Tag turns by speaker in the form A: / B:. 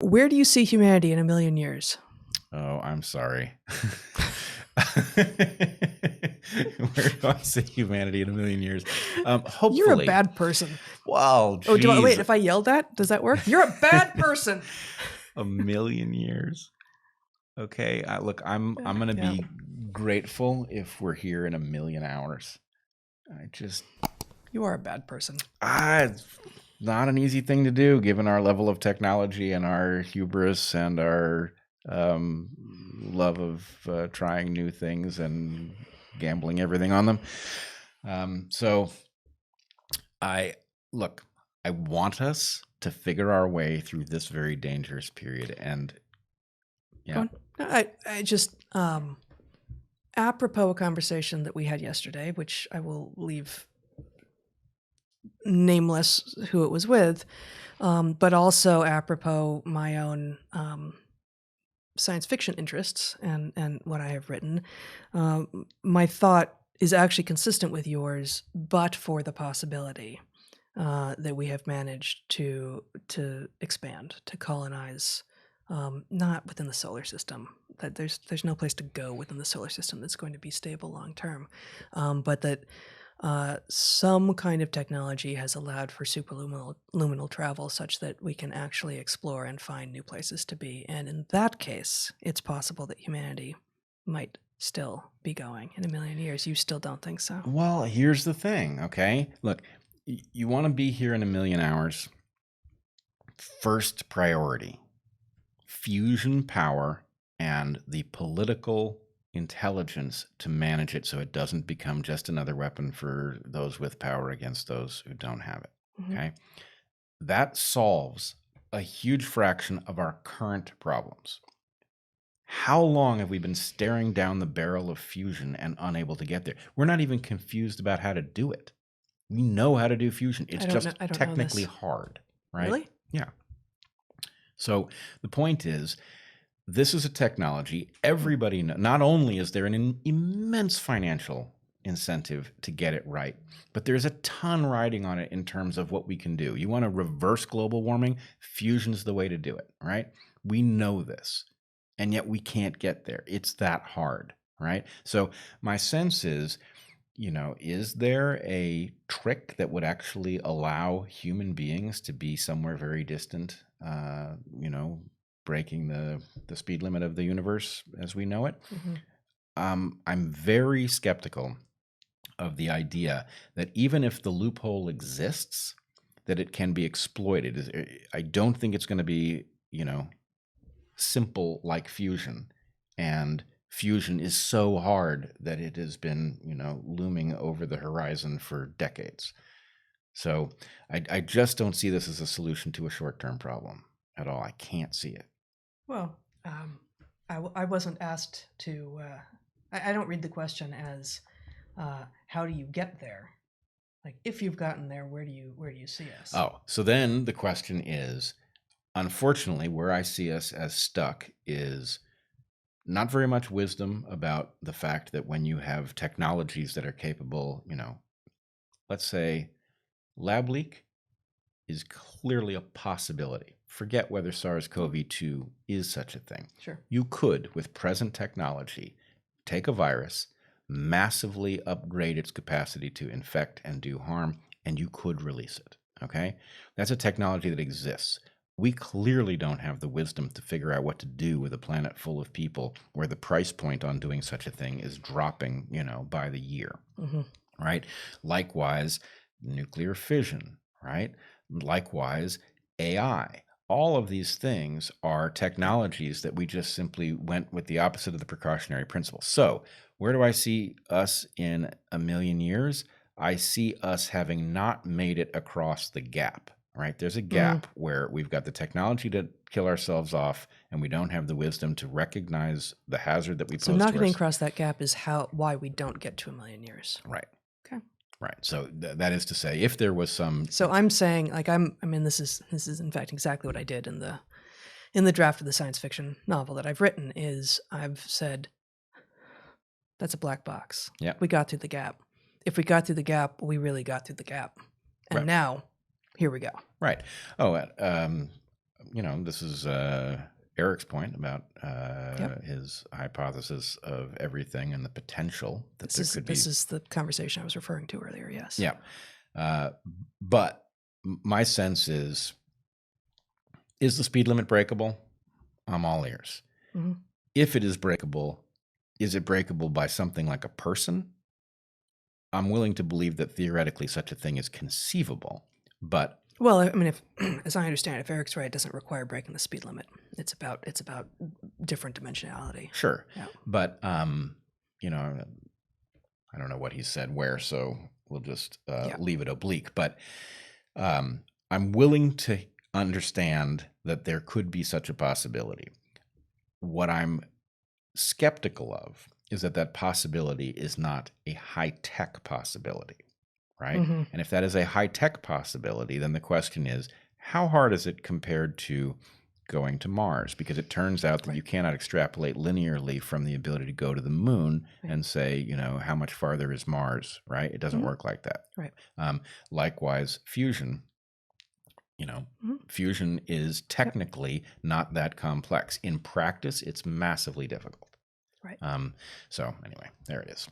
A: Where do you see humanity in a million years?
B: Oh, I'm sorry. Where do I see humanity in a million years? Hopefully.
A: You're a bad person.
B: Well,
A: Oh, wait,
B: geez.
A: if I yell that, does that work? You're a bad person.
B: A million years. Okay. Look, I'm going to be grateful if we're here in a million hours.
A: You are a bad person.
B: It's not an easy thing to do given our level of technology and our hubris and our love of trying new things and gambling everything on them. So I want us to figure our way through this very dangerous period. And yeah,
A: I just apropos a conversation that we had yesterday, which I will leave nameless who it was with, but also apropos my own science fiction interests and what I have written. My thought is actually consistent with yours, but for the possibility that we have managed to expand, to colonize, not within the solar system. That there's no place to go within the solar system that's going to be stable long term, but that some kind of technology has allowed for superluminal travel such that we can actually explore and find new places to be. And in that case, it's possible that humanity might still be going in a million years. You still don't think so?
B: Well, here's the thing, okay? Look, you want to be here in a million hours. First priority, fusion power and the political intelligence to manage it so it doesn't become just another weapon for those with power against those who don't have it. Okay. That solves a huge fraction of our current problems. How long have we been staring down the barrel of fusion and unable to get there? We're not even confused about how to do it. We know how to do fusion. It's just technically hard, right?
A: Really?
B: Yeah. So the point is, this is a technology everybody knows. Not only is there an immense financial incentive to get it right, but there's a ton riding on it in terms of what we can do. You want to reverse global warming? Fusion's the way to do it, right? We know this, and yet we can't get there. It's that hard, right? So my sense is, is there a trick that would actually allow human beings to be somewhere very distant, breaking the speed limit of the universe as we know it? I'm very skeptical of the idea that even if the loophole exists, that it can be exploited. I don't think it's going to be, simple like fusion. And fusion is so hard that it has been, looming over the horizon for decades. So I just don't see this as a solution to a short-term problem at all. I can't see it.
A: Well, I wasn't asked to. I don't read the question as how do you get there? Like, if you've gotten there, where do you see us?
B: Oh, so then the question is, unfortunately, where I see us as stuck is not very much wisdom about the fact that when you have technologies that are capable, let's say lab leak is clearly a possibility. Forget whether SARS-CoV-2 is such a thing.
A: Sure.
B: You could, with present technology, take a virus, massively upgrade its capacity to infect and do harm, and you could release it. Okay? That's a technology that exists. We clearly don't have the wisdom to figure out what to do with a planet full of people where the price point on doing such a thing is dropping, by the year. Right? Likewise, nuclear fission, right? Likewise, AI. All of these things are technologies that we just simply went with the opposite of the precautionary principle. So where do I see us in a million years? I see us having not made it across the gap, right? There's a gap where we've got the technology to kill ourselves off, and we don't have the wisdom to recognize the hazard that we pose to ourselves.
A: So not getting across that gap is why we don't get to a million years.
B: Right.
A: Okay.
B: Right. So that is to say, if there was some.
A: So I'm saying, like, this is in fact exactly what I did in the draft of the science fiction novel that I've written. Is I've said that's a black box.
B: Yeah.
A: We got through the gap. If we got through the gap, we really got through the gap. And now, here we go.
B: Right. Oh, this is Eric's point about his hypothesis of everything and the potential that there could be.
A: This is the conversation I was referring to earlier, yes.
B: Yeah. But my sense is the speed limit breakable? I'm all ears.
A: Mm-hmm.
B: If it is breakable, is it breakable by something like a person? I'm willing to believe that theoretically such a thing is conceivable, but
A: well, I mean, if as I understand it, if Eric's right, it doesn't require breaking the speed limit. It's about different dimensionality.
B: Sure.
A: Yeah.
B: But I don't know what he said where, so we'll just leave it oblique. But I'm willing to understand that there could be such a possibility. What I'm skeptical of is that possibility is not a high-tech possibility, right?
A: Mm-hmm.
B: And if that is a high-tech possibility, then the question is, how hard is it compared to going to Mars? Because it turns out that you cannot extrapolate linearly from the ability to go to the moon and say, how much farther is Mars, right? It doesn't work like that.
A: Right.
B: Likewise, fusion. Fusion is technically not that complex. In practice, it's massively difficult.
A: Right.
B: So anyway, there it is.